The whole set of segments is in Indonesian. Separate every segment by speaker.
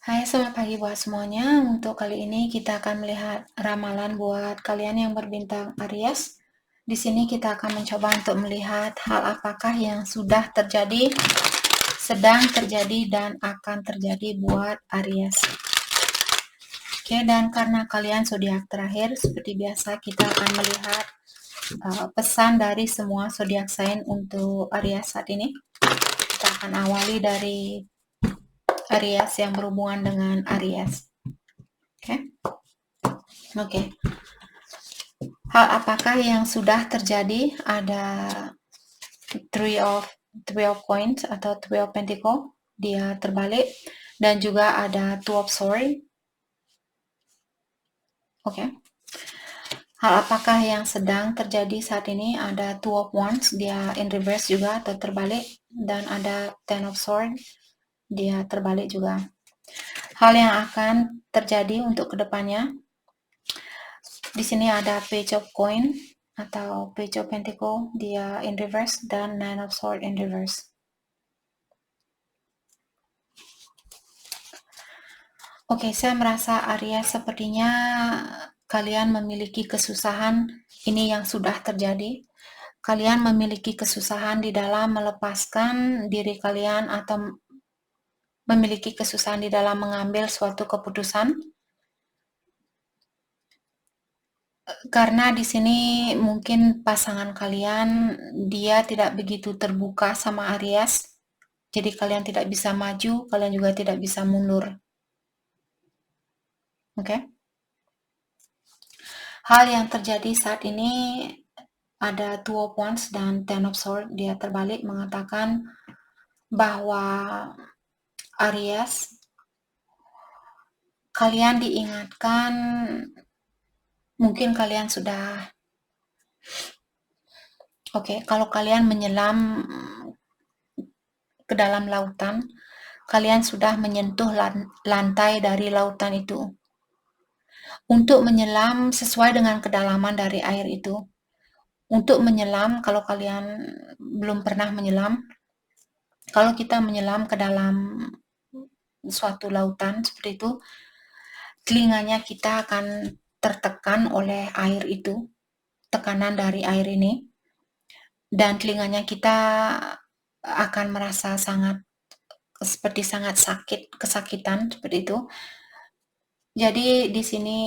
Speaker 1: Hai, selamat pagi buat semuanya. Untuk kali ini kita akan melihat ramalan buat kalian yang berbintang Aries. Di sini kita akan mencoba untuk melihat hal apakah yang sudah terjadi, sedang terjadi, dan akan terjadi buat Aries. Oke, dan karena kalian zodiak terakhir, seperti biasa kita akan melihat pesan dari semua zodiak sign untuk Aries saat ini. Kita akan awali dari Aries yang berhubungan dengan Aries. Oke. Oke. Hal apakah yang sudah terjadi? Ada three of coins atau three of pentacle, dia terbalik, dan juga ada two of sword. Oke. Hal apakah yang sedang terjadi saat ini? Ada two of wands, dia in reverse juga atau terbalik, dan ada ten of sword, dia terbalik juga. Hal yang akan terjadi untuk kedepannya, di sini ada page of coin atau page of pentacle, dia in reverse, dan nine of sword in reverse. Oke, saya merasa Aries sepertinya kalian memiliki kesusahan, ini yang sudah terjadi. Kalian memiliki kesusahan di dalam melepaskan diri kalian atau memiliki kesusahan di dalam mengambil suatu keputusan. Karena di sini mungkin pasangan kalian dia tidak begitu terbuka sama Aries. Jadi kalian tidak bisa maju, kalian juga tidak bisa mundur. Oke. Hal yang terjadi saat ini ada two of wands dan ten of sword, dia terbalik mengatakan bahwa Aries, kalian diingatkan, mungkin kalian sudah kalau kalian menyelam ke dalam lautan, kalian sudah menyentuh lantai dari lautan itu. Untuk menyelam sesuai dengan kedalaman dari air itu. Untuk menyelam, kalau kalian belum pernah menyelam, kalau kita menyelam ke dalam suatu lautan seperti itu, telinganya kita akan tertekan oleh air itu, tekanan dari air ini, dan telinganya kita akan merasa sangat sakit, kesakitan seperti itu. Jadi di sini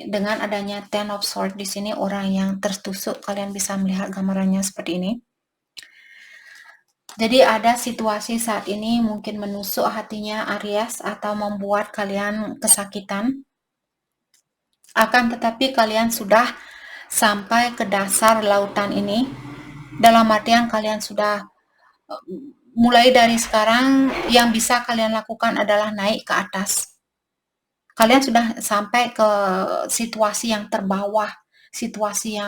Speaker 1: dengan adanya ten of sword di sini orang yang tertusuk, kalian bisa melihat gambarannya seperti ini. Jadi ada situasi saat ini mungkin menusuk hatinya Aries atau membuat kalian kesakitan. Akan tetapi kalian sudah sampai ke dasar lautan ini. Dalam artian kalian sudah mulai dari sekarang yang bisa kalian lakukan adalah naik ke atas. Kalian sudah sampai ke situasi yang terbawah, situasi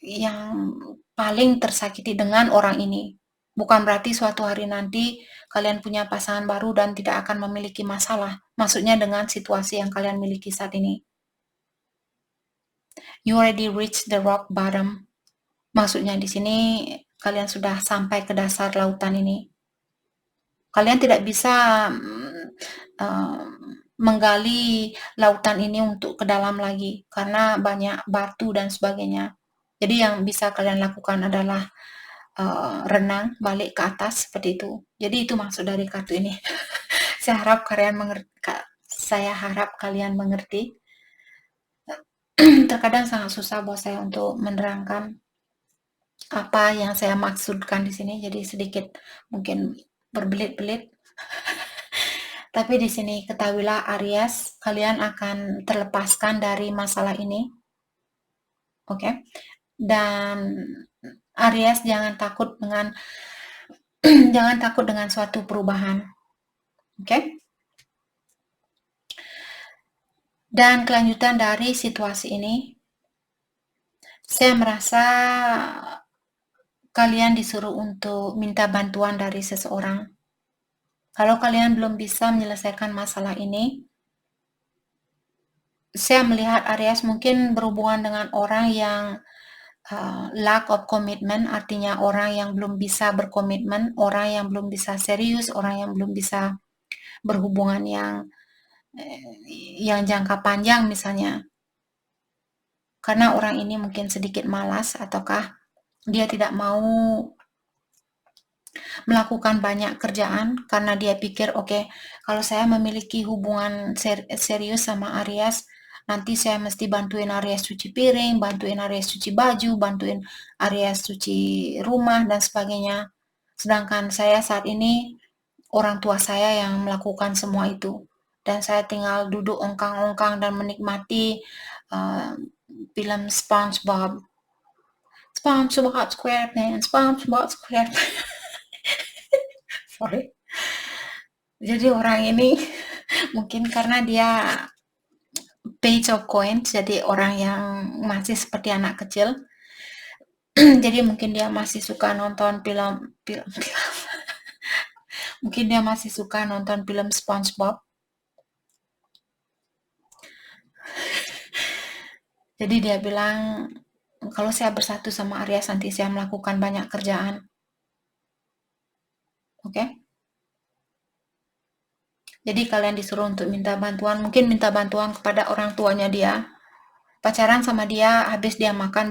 Speaker 1: yang paling tersakiti dengan orang ini. Bukan berarti suatu hari nanti kalian punya pasangan baru dan tidak akan memiliki masalah. Maksudnya dengan situasi yang kalian miliki saat ini. You already reached the rock bottom. Maksudnya di sini kalian sudah sampai ke dasar lautan ini. Kalian tidak bisa menggali lautan ini untuk ke dalam lagi karena banyak batu dan sebagainya. Jadi yang bisa kalian lakukan adalah renang balik ke atas seperti itu. Jadi itu maksud dari kartu ini. Saya harap kalian mengerti. Terkadang sangat susah buat saya untuk menerangkan apa yang saya maksudkan di sini. Jadi sedikit mungkin berbelit-belit. Tapi di sini ketahuilah Aries, kalian akan terlepaskan dari masalah ini. Oke. Dan Aries jangan takut dengan suatu perubahan. Oke. Dan kelanjutan dari situasi ini, saya merasa kalian disuruh untuk minta bantuan dari seseorang. Kalau kalian belum bisa menyelesaikan masalah ini, saya melihat Aries mungkin berhubungan dengan orang yang lack of commitment, artinya orang yang belum bisa berkomitmen, orang yang belum bisa serius, orang yang belum bisa berhubungan yang yang jangka panjang misalnya. Karena orang ini mungkin sedikit malas ataukah dia tidak mau melakukan banyak kerjaan karena dia pikir, oke, kalau saya memiliki hubungan serius sama Aries, nanti saya mesti bantuin Aries cuci piring, bantuin Aries cuci baju, bantuin Aries cuci rumah, dan sebagainya. Sedangkan saya saat ini, orang tua saya yang melakukan semua itu. Dan saya tinggal duduk ongkang-ongkang dan menikmati uh, film SpongeBob. SpongeBob SquarePants, SpongeBob SquarePants. Sorry. Jadi orang ini mungkin karena dia page of coins, jadi orang yang masih seperti anak kecil. Jadi mungkin dia masih suka nonton film. Mungkin dia masih suka nonton film SpongeBob. Jadi dia bilang, kalau saya bersatu sama Aries nanti saya melakukan banyak kerjaan. Oke? Okay? Jadi kalian disuruh untuk minta bantuan, mungkin minta bantuan kepada orang tuanya dia. Pacaran sama dia, habis dia makan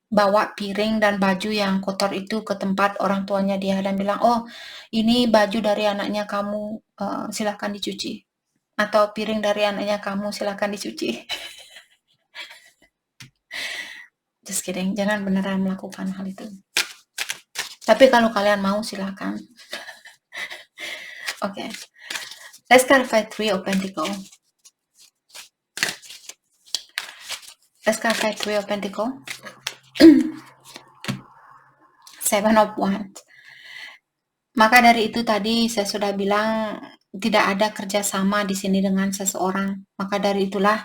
Speaker 1: bawa piring dan baju yang kotor itu ke tempat orang tuanya dia dan bilang, oh ini baju dari anaknya kamu, silakan dicuci. Atau piring dari anaknya kamu, silakan dicuci. Just kidding, jangan beneran melakukan hal itu. Tapi kalau kalian mau, silakan. Oke. Okay. Let's clarify Three of Pentacles. Let's clarify Three of Pentacles. Seven of Wands. Maka dari itu tadi saya sudah bilang tidak ada kerjasama di sini dengan seseorang. Maka dari itulah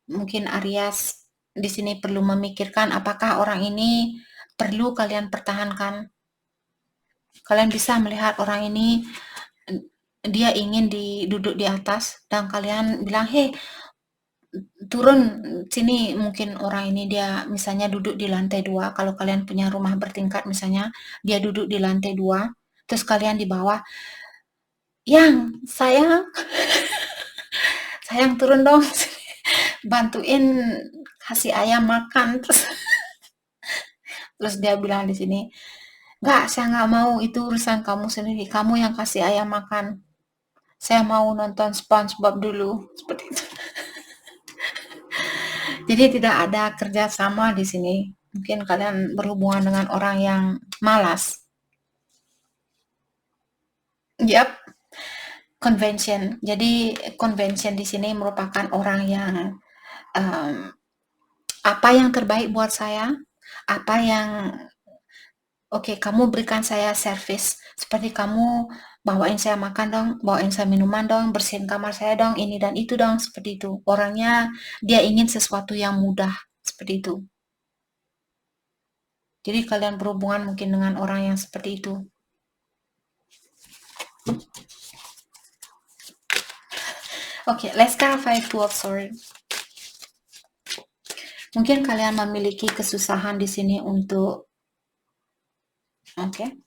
Speaker 1: mungkin Aries di sini perlu memikirkan apakah orang ini perlu kalian pertahankan. Kalian bisa melihat orang ini dia ingin duduk di atas dan kalian bilang, hei turun sini. Mungkin orang ini dia misalnya duduk di lantai 2, kalau kalian punya rumah bertingkat misalnya, dia duduk di lantai 2, terus kalian di bawah, yang sayang sayang turun dong, bantuin kasih ayam makan. Terus dia bilang di sini, nggak, saya nggak mau, itu urusan kamu sendiri, kamu yang kasih ayam makan, saya mau nonton SpongeBob dulu, seperti itu. Jadi tidak ada kerjasama di sini. Mungkin kalian berhubungan dengan orang yang malas. Yap, convention. Jadi convention di sini merupakan orang yang um, apa yang terbaik buat saya, apa yang oke, kamu berikan saya service. Seperti kamu bawain saya makan dong, bawain saya minuman dong, bersihin kamar saya dong, ini dan itu dong, seperti itu. Orangnya dia ingin sesuatu yang mudah, seperti itu. Jadi kalian berhubungan mungkin dengan orang yang seperti itu. Oke, let's clarify Two of Swords. Mungkin kalian memiliki kesusahan di sini untuk oke.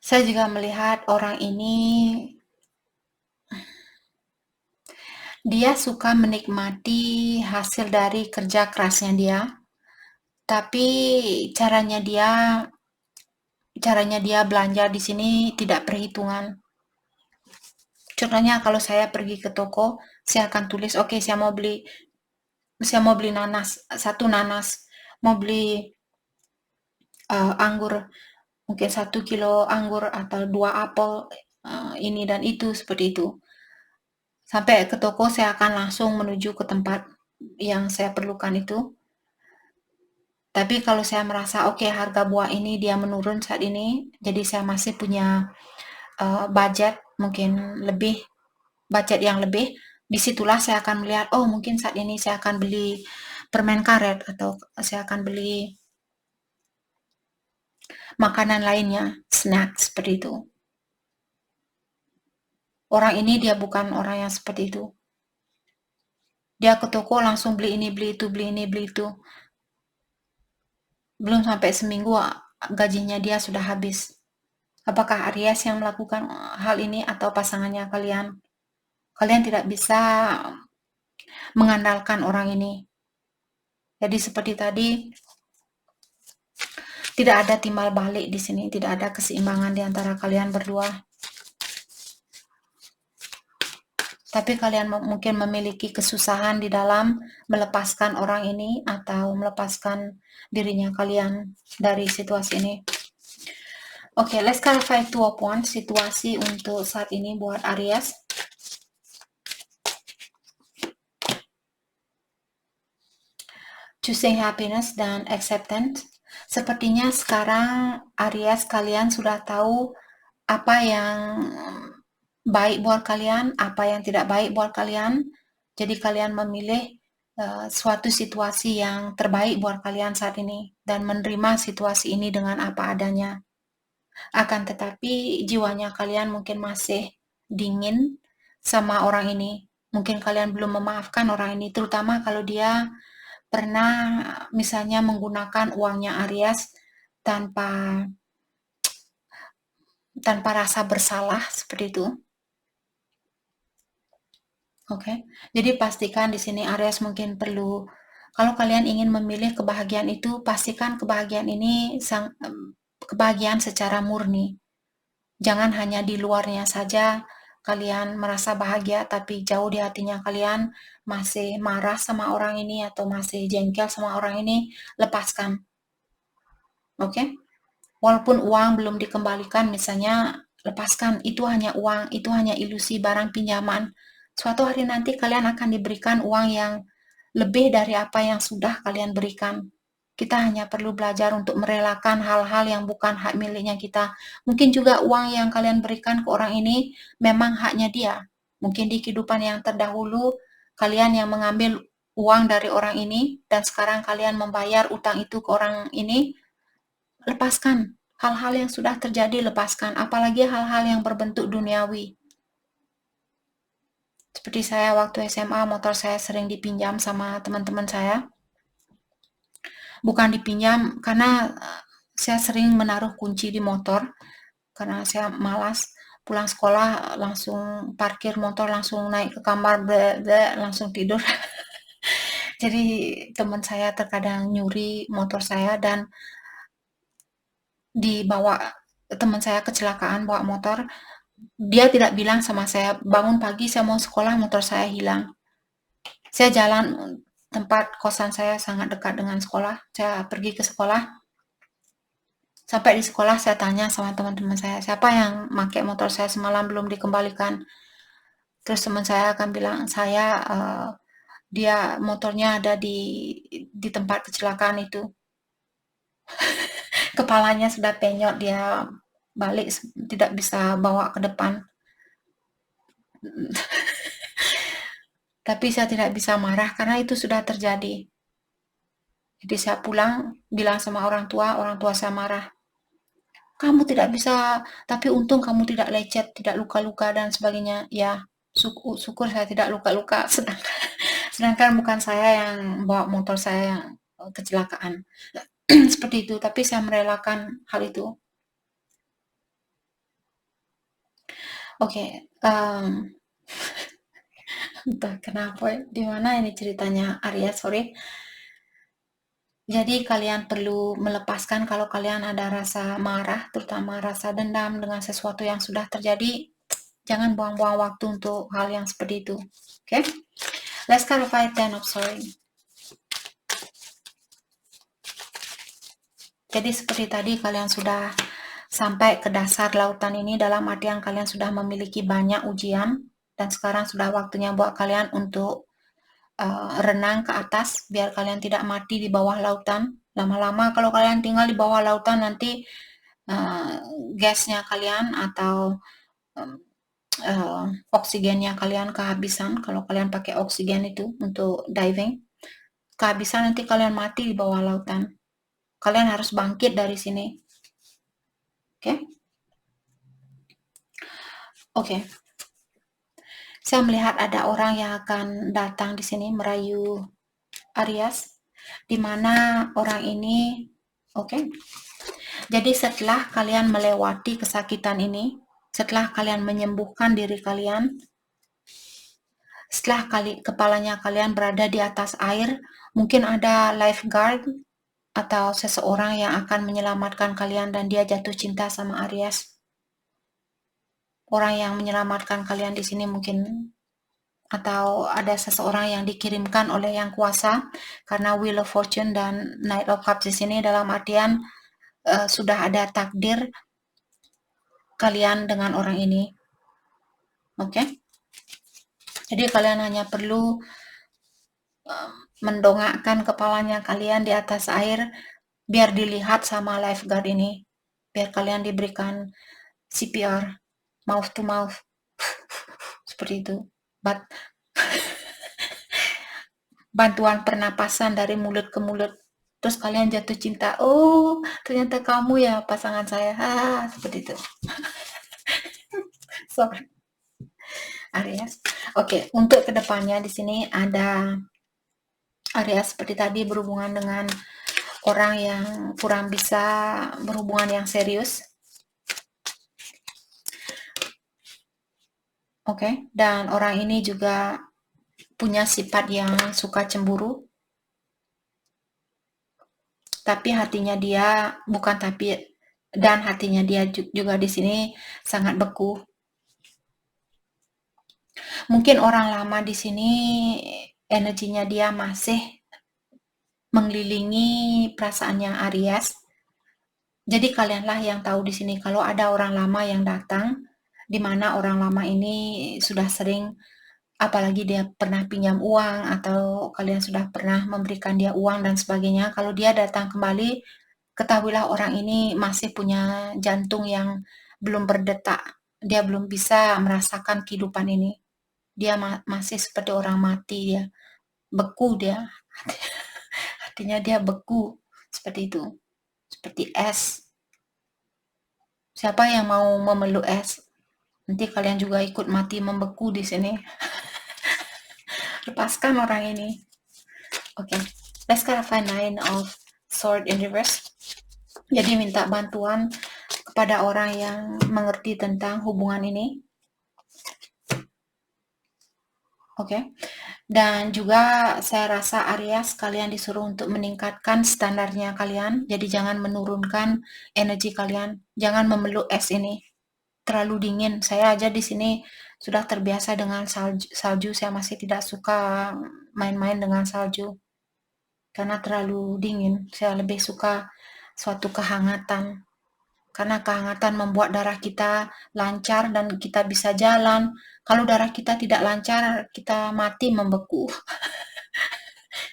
Speaker 1: Saya juga melihat orang ini dia suka menikmati hasil dari kerja kerasnya dia, tapi caranya dia belanja di sini tidak perhitungan. Contohnya kalau saya pergi ke toko, saya akan tulis, oke, saya mau beli nanas, 1 nanas, mau beli anggur, mungkin 1 kilo anggur atau 2 apel, ini dan itu, seperti itu. Sampai ke toko, saya akan langsung menuju ke tempat yang saya perlukan itu. Tapi kalau saya merasa oke, harga buah ini dia menurun saat ini, jadi saya masih punya budget mungkin lebih, budget yang lebih, disitulah saya akan melihat, oh mungkin saat ini saya akan beli permen karet atau saya akan beli makanan lainnya, snack, seperti itu. Orang ini dia bukan orang yang seperti itu. Dia ke toko langsung beli ini, beli itu, beli ini, beli itu. Belum sampai seminggu gajinya dia sudah habis. Apakah Aries yang melakukan hal ini atau pasangannya kalian? Kalian tidak bisa mengandalkan orang ini. Jadi seperti tadi, tidak ada timbal balik di sini, tidak ada keseimbangan di antara kalian berdua. Tapi kalian mungkin memiliki kesusahan di dalam melepaskan orang ini atau melepaskan dirinya kalian dari situasi ini. Oke, let's clarify 2 points situasi untuk saat ini buat Aries. Choosing happiness dan acceptance. Sepertinya sekarang Aries kalian sudah tahu apa yang baik buat kalian, apa yang tidak baik buat kalian. Jadi kalian memilih suatu situasi yang terbaik buat kalian saat ini dan menerima situasi ini dengan apa adanya. Akan tetapi jiwanya kalian mungkin masih dingin sama orang ini. Mungkin kalian belum memaafkan orang ini, terutama kalau dia pernah misalnya menggunakan uangnya Aries tanpa rasa bersalah seperti itu. Oke. Jadi pastikan di sini Aries mungkin perlu, kalau kalian ingin memilih kebahagiaan itu, pastikan kebahagiaan ini kebahagiaan secara murni. Jangan hanya di luarnya saja kalian merasa bahagia, tapi jauh di hatinya kalian masih marah sama orang ini atau masih jengkel sama orang ini, lepaskan. Oke? Walaupun uang belum dikembalikan, misalnya, lepaskan, itu hanya uang, itu hanya ilusi barang pinjaman. Suatu hari nanti kalian akan diberikan uang yang lebih dari apa yang sudah kalian berikan. Kita hanya perlu belajar untuk merelakan hal-hal yang bukan hak miliknya kita. Mungkin juga uang yang kalian berikan ke orang ini memang haknya dia. Mungkin di kehidupan yang terdahulu, kalian yang mengambil uang dari orang ini, dan sekarang kalian membayar utang itu ke orang ini, lepaskan. Hal-hal yang sudah terjadi lepaskan, apalagi hal-hal yang berbentuk duniawi. Seperti saya waktu SMA, motor saya sering dipinjam sama teman-teman saya. Bukan dipinjam, karena saya sering menaruh kunci di motor, karena saya malas pulang sekolah langsung parkir motor, langsung naik ke kamar, langsung tidur. Jadi teman saya terkadang nyuri motor saya dan dibawa, teman saya kecelakaan bawa motor. Dia tidak bilang sama saya, bangun pagi saya mau sekolah, motor saya hilang. Saya jalan, tempat kosan saya sangat dekat dengan sekolah. Saya pergi ke sekolah. Sampai di sekolah saya tanya sama teman-teman saya, siapa yang pakai motor saya semalam belum dikembalikan. Terus teman saya akan bilang, saya dia motornya ada di tempat kecelakaan itu. Kepalanya sudah penyot, dia balik tidak bisa bawa ke depan. Tapi saya tidak bisa marah karena itu sudah terjadi. Jadi saya pulang, bilang sama orang tua saya marah. Kamu tidak bisa, tapi untung kamu tidak lecet, tidak luka-luka dan sebagainya. Ya, syukur saya tidak luka-luka. Sedangkan bukan saya yang bawa motor saya yang kecelakaan. Seperti itu, tapi saya merelakan hal itu. Oke, entah kenapa, di mana ini ceritanya Arya, sorry. Jadi kalian perlu melepaskan kalau kalian ada rasa marah, terutama rasa dendam dengan sesuatu yang sudah terjadi. Jangan buang-buang waktu untuk hal yang seperti itu. Okay? Let's clarify 10 of sorry. Jadi seperti tadi kalian sudah sampai ke dasar lautan ini, dalam artian kalian sudah memiliki banyak ujian dan sekarang sudah waktunya buat kalian untuk renang ke atas biar kalian tidak mati di bawah lautan. Lama-lama kalau kalian tinggal di bawah lautan nanti gasnya kalian atau oksigennya kalian kehabisan. Kalau kalian pakai oksigen itu untuk diving, kehabisan nanti kalian mati di bawah lautan. Kalian harus bangkit dari sini. Oke? Oke. Saya melihat ada orang yang akan datang di sini merayu Aries, di mana orang ini, oke. Jadi setelah kalian melewati kesakitan ini, setelah kalian menyembuhkan diri kalian, setelah kepalanya kalian berada di atas air, mungkin ada lifeguard atau seseorang yang akan menyelamatkan kalian dan dia jatuh cinta sama Aries. Orang yang menyelamatkan kalian di sini mungkin, atau ada seseorang yang dikirimkan oleh yang kuasa, karena Wheel of Fortune dan Knight of Cups di sini dalam artian sudah ada takdir kalian dengan orang ini. Oke? Jadi kalian hanya perlu mendongakkan kepalanya kalian di atas air biar dilihat sama lifeguard ini. Biar kalian diberikan CPR, mouth to mouth. Seperti itu. Bantuan pernapasan dari mulut ke mulut. Terus kalian jatuh cinta. Oh, ternyata kamu ya pasangan saya. Seperti itu. Sorry. Aries. Oke, untuk kedepannya di sini ada Aries seperti tadi berhubungan dengan orang yang kurang bisa berhubungan yang serius. Oke, dan orang ini juga punya sifat yang suka cemburu. Tapi hatinya dia dan hatinya dia juga di sini sangat beku. Mungkin orang lama di sini energinya dia masih mengelilingi perasaannya Aries. Jadi kalianlah yang tahu di sini kalau ada orang lama yang datang, di mana orang lama ini sudah sering, apalagi dia pernah pinjam uang atau kalian sudah pernah memberikan dia uang dan sebagainya. Kalau dia datang kembali, ketahuilah orang ini masih punya jantung yang belum berdetak. Dia belum bisa merasakan kehidupan ini. Dia masih seperti orang mati, dia beku, dia hatinya dia beku seperti itu, seperti es. Siapa yang mau memeluk es? Nanti kalian juga ikut mati membeku di sini. Lepaskan orang ini. Oke, let's clarify Nine of Sword in reverse. Jadi minta bantuan kepada orang yang mengerti tentang hubungan ini. Oke. Dan juga saya rasa Aries kalian disuruh untuk meningkatkan standarnya kalian. Jadi jangan menurunkan energi kalian. Jangan memeluk es ini. Terlalu dingin. Saya aja di sini sudah terbiasa dengan salju. Saya masih tidak suka main-main dengan salju. Karena terlalu dingin. Saya lebih suka suatu kehangatan. Karena kehangatan membuat darah kita lancar dan kita bisa jalan. Kalau darah kita tidak lancar, kita mati membeku.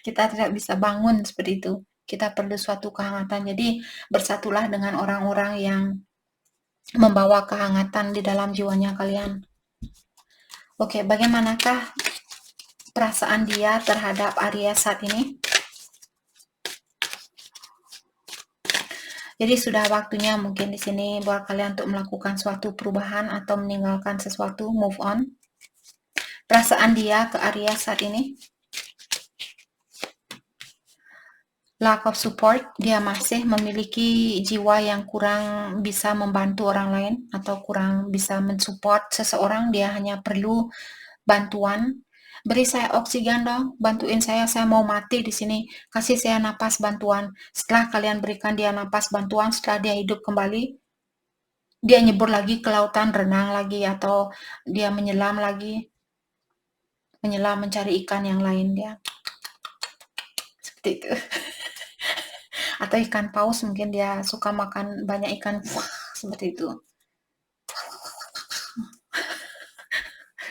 Speaker 1: Kita tidak bisa bangun seperti itu. Kita perlu suatu kehangatan. Jadi bersatulah dengan orang-orang yang membawa kehangatan di dalam jiwanya kalian. Oke, bagaimanakah perasaan dia terhadap Aries saat ini? Jadi sudah waktunya mungkin di sini buat kalian untuk melakukan suatu perubahan atau meninggalkan sesuatu, move on. Perasaan dia ke Aries saat ini? Lack of support, dia masih memiliki jiwa yang kurang bisa membantu orang lain atau kurang bisa mensupport seseorang. Dia hanya perlu bantuan. Beri saya oksigen dong, bantuin saya mau mati di sini. Kasih saya napas bantuan. Setelah kalian berikan dia napas bantuan, setelah dia hidup kembali, dia nyebur lagi ke lautan, renang lagi, atau dia menyelam lagi. Menyelam mencari ikan yang lain dia. Seperti itu. Atau ikan paus, mungkin dia suka makan banyak ikan. Seperti itu.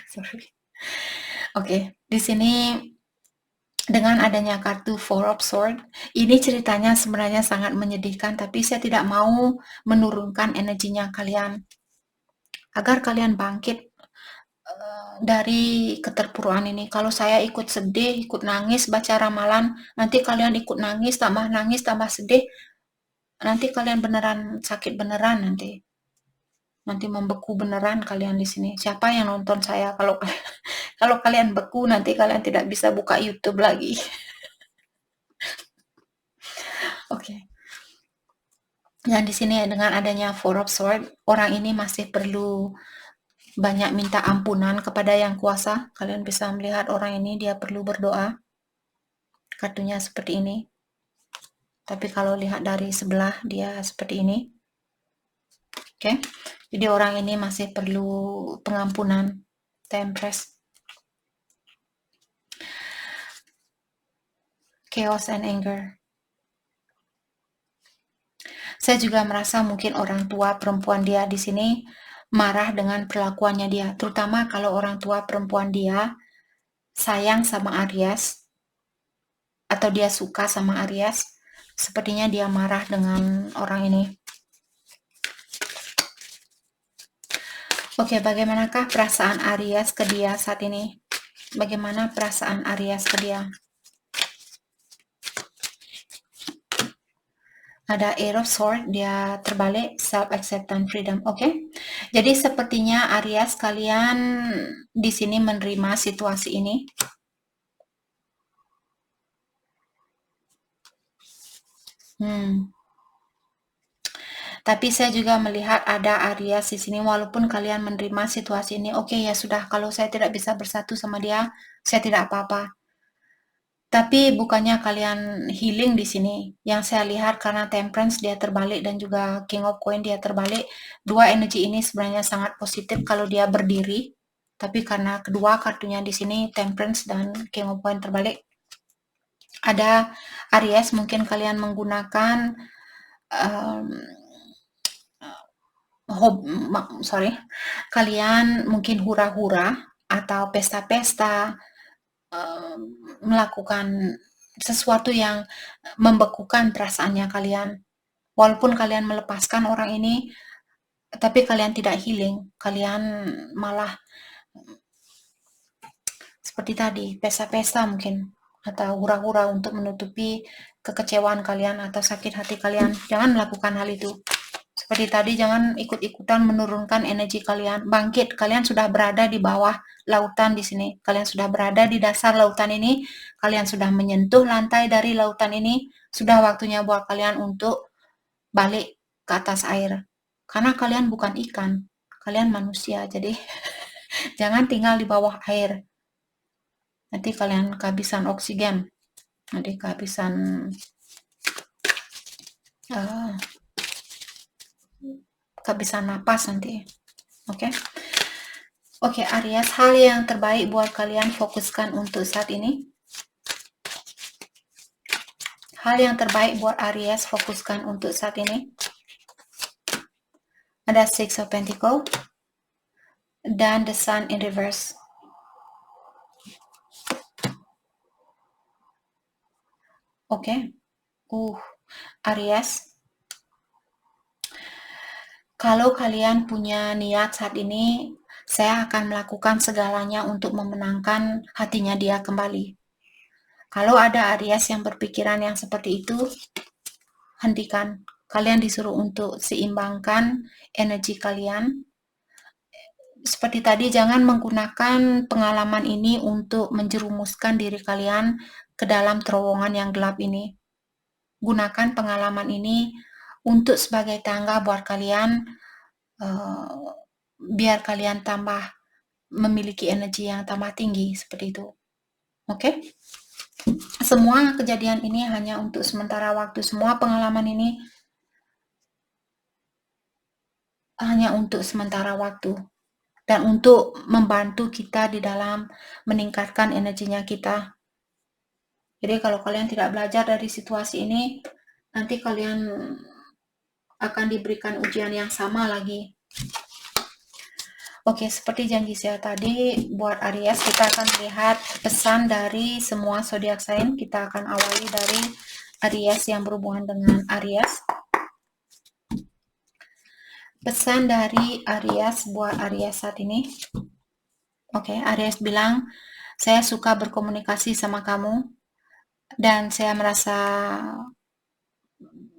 Speaker 1: Sorry. Oke, di sini dengan adanya kartu Four of Swords, ini ceritanya sebenarnya sangat menyedihkan, tapi saya tidak mau menurunkan energinya kalian. Agar kalian bangkit dari keterpurukan ini. Kalau saya ikut sedih, ikut nangis, baca ramalan, nanti kalian ikut nangis, tambah sedih, nanti kalian beneran sakit beneran nanti. Nanti membeku beneran kalian di sini. Siapa yang nonton saya kalau kalau kalian beku nanti kalian tidak bisa buka YouTube lagi. Oke. Yang di sini dengan adanya Four of Swords, orang ini masih perlu banyak minta ampunan kepada yang kuasa. Kalian bisa melihat orang ini dia perlu berdoa. Kartunya seperti ini. Tapi kalau lihat dari sebelah dia seperti ini. Oke. Jadi orang ini masih perlu pengampunan. Tempress. Chaos and anger. Saya juga merasa mungkin orang tua perempuan dia di sini marah dengan perlakuannya dia, terutama kalau orang tua perempuan dia sayang sama Aries atau dia suka sama Aries, sepertinya dia marah dengan orang ini. Oke, bagaimanakah perasaan Aries ke dia saat ini? Bagaimana perasaan Aries ke dia? Ada Eight of Swords, dia terbalik, self-acceptance, freedom. Oke. Jadi sepertinya Aries kalian di sini menerima situasi ini. Tapi saya juga melihat ada Aries di sini, walaupun kalian menerima situasi ini, oke ya sudah, kalau saya tidak bisa bersatu sama dia, saya tidak apa-apa. Tapi bukannya kalian healing di sini. Yang saya lihat karena Temperance dia terbalik dan juga King of Coin dia terbalik, dua energi ini sebenarnya sangat positif kalau dia berdiri. Tapi karena kedua kartunya di sini Temperance dan King of Coin terbalik, ada Aries mungkin kalian menggunakan kalian mungkin hura-hura atau pesta-pesta, melakukan sesuatu yang membekukan perasaannya kalian. Walaupun kalian melepaskan orang ini, tapi kalian tidak healing. Kalian malah seperti tadi, pesta-pesta mungkin, atau hura-hura untuk menutupi kekecewaan kalian atau sakit hati kalian. Jangan melakukan hal itu. Seperti tadi, jangan ikut-ikutan menurunkan energi kalian. Bangkit, kalian sudah berada di bawah lautan di sini. Kalian sudah berada di dasar lautan ini. Kalian sudah menyentuh lantai dari lautan ini. Sudah waktunya buat kalian untuk balik ke atas air. Karena kalian bukan ikan. Kalian manusia, jadi jangan tinggal di bawah air. Nanti kalian kehabisan oksigen. Nanti kehabisan napas nanti. Oke. Oke, Aries, hal yang terbaik buat kalian fokuskan untuk saat ini. Hal yang terbaik buat Aries fokuskan untuk saat ini. Ada Six of Pentacles dan the Sun in reverse. Oke. Aries. Kalau kalian punya niat saat ini, saya akan melakukan segalanya untuk memenangkan hatinya dia kembali. Kalau ada Aries yang berpikiran yang seperti itu, hentikan. Kalian disuruh untuk seimbangkan energi kalian. Seperti tadi, jangan menggunakan pengalaman ini untuk menjerumuskan diri kalian ke dalam terowongan yang gelap ini. Gunakan pengalaman ini untuk sebagai tangga buat kalian, biar kalian tambah memiliki energi yang tambah tinggi, seperti itu. Oke? Semua kejadian ini hanya untuk sementara waktu. Semua pengalaman ini hanya untuk sementara waktu. Dan untuk membantu kita di dalam meningkatkan energinya kita. Jadi kalau kalian tidak belajar dari situasi ini, nanti kalian akan diberikan ujian yang sama lagi. Oke, seperti janji saya tadi, buat Aries, kita akan lihat pesan dari semua zodiak sign. Kita akan awali dari Aries yang berhubungan dengan Aries. Pesan dari Aries buat Aries saat ini. Oke, Aries bilang, saya suka berkomunikasi sama kamu, dan saya merasa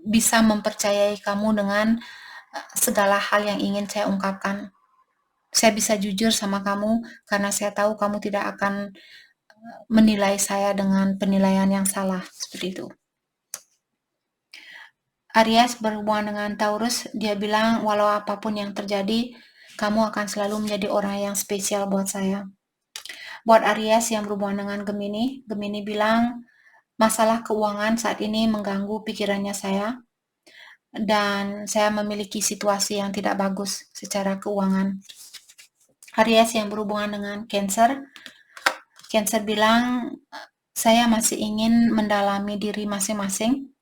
Speaker 1: bisa mempercayai kamu dengan segala hal yang ingin saya ungkapkan. Saya bisa jujur sama kamu karena saya tahu kamu tidak akan menilai saya dengan penilaian yang salah, seperti itu. Aries berhubungan dengan Taurus, dia bilang walau apapun yang terjadi, kamu akan selalu menjadi orang yang spesial buat saya. Buat Aries yang berhubungan dengan Gemini, Gemini bilang masalah keuangan saat ini mengganggu pikirannya saya, dan saya memiliki situasi yang tidak bagus secara keuangan. Aries yang berhubungan dengan Cancer, Cancer bilang saya masih ingin mendalami diri masing-masing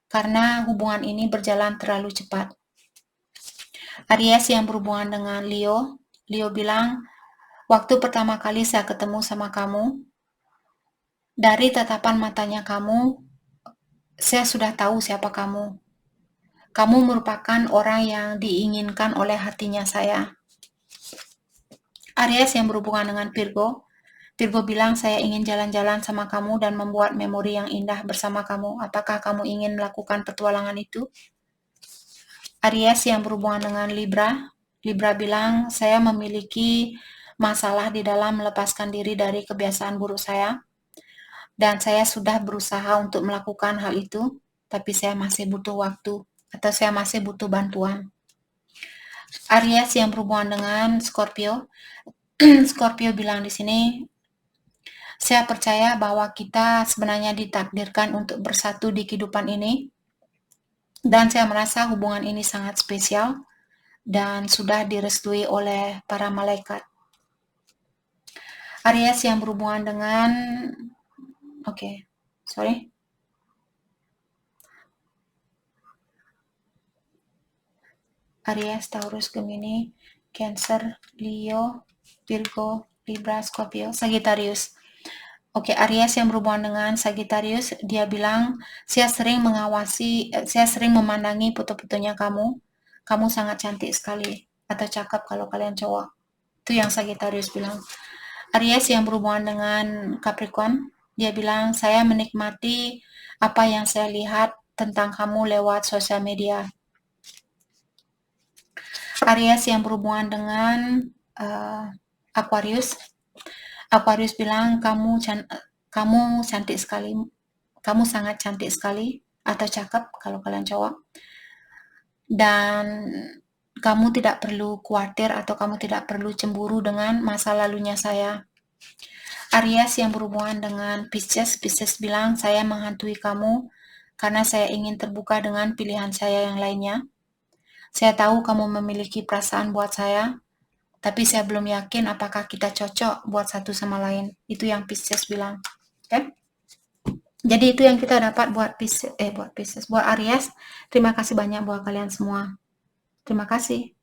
Speaker 1: karena hubungan ini berjalan terlalu cepat. Aries yang berhubungan dengan Leo, Leo bilang waktu pertama kali saya ketemu sama kamu, dari tatapan matanya kamu, saya sudah tahu siapa kamu. Kamu merupakan orang yang diinginkan oleh hatinya saya. Aries yang berhubungan dengan Virgo, Virgo bilang saya ingin jalan-jalan sama kamu dan membuat memori yang indah bersama kamu. Apakah kamu ingin melakukan petualangan itu? Aries yang berhubungan dengan Libra, Libra bilang saya memiliki masalah di dalam melepaskan diri dari kebiasaan buruk saya, dan saya sudah berusaha untuk melakukan hal itu, tapi saya masih butuh waktu atau saya masih butuh bantuan. Aries yang berhubungan dengan Scorpio, Scorpio bilang di sini, saya percaya bahwa kita sebenarnya ditakdirkan untuk bersatu di kehidupan ini, dan saya merasa hubungan ini sangat spesial dan sudah direstui oleh para malaikat. Aries yang berhubungan dengan Aries, Taurus, Gemini, Cancer, Leo, Virgo, Libra, Scorpio, Sagittarius. Aries yang berhubungan dengan Sagittarius, dia bilang saya sering memandangi foto-fotonya kamu. Kamu sangat cantik sekali atau cakep kalau kalian cowok. Itu yang Sagittarius bilang. Aries yang berhubungan dengan Capricorn, dia bilang saya menikmati apa yang saya lihat tentang kamu lewat sosial media. Aries yang berhubungan dengan Aquarius, Aquarius bilang kamu cantik sekali, kamu sangat cantik sekali atau cakep kalau kalian cowok, dan kamu tidak perlu khawatir atau kamu tidak perlu cemburu dengan masa lalunya saya. Aries yang berhubungan dengan Pisces, Pisces bilang saya menghantui kamu karena saya ingin terbuka dengan pilihan saya yang lainnya. Saya tahu kamu memiliki perasaan buat saya, tapi saya belum yakin apakah kita cocok buat satu sama lain. Itu yang Pisces bilang. Okay? Jadi itu yang kita dapat buat Pisces, buat Aries. Terima kasih banyak buat kalian semua. Terima kasih.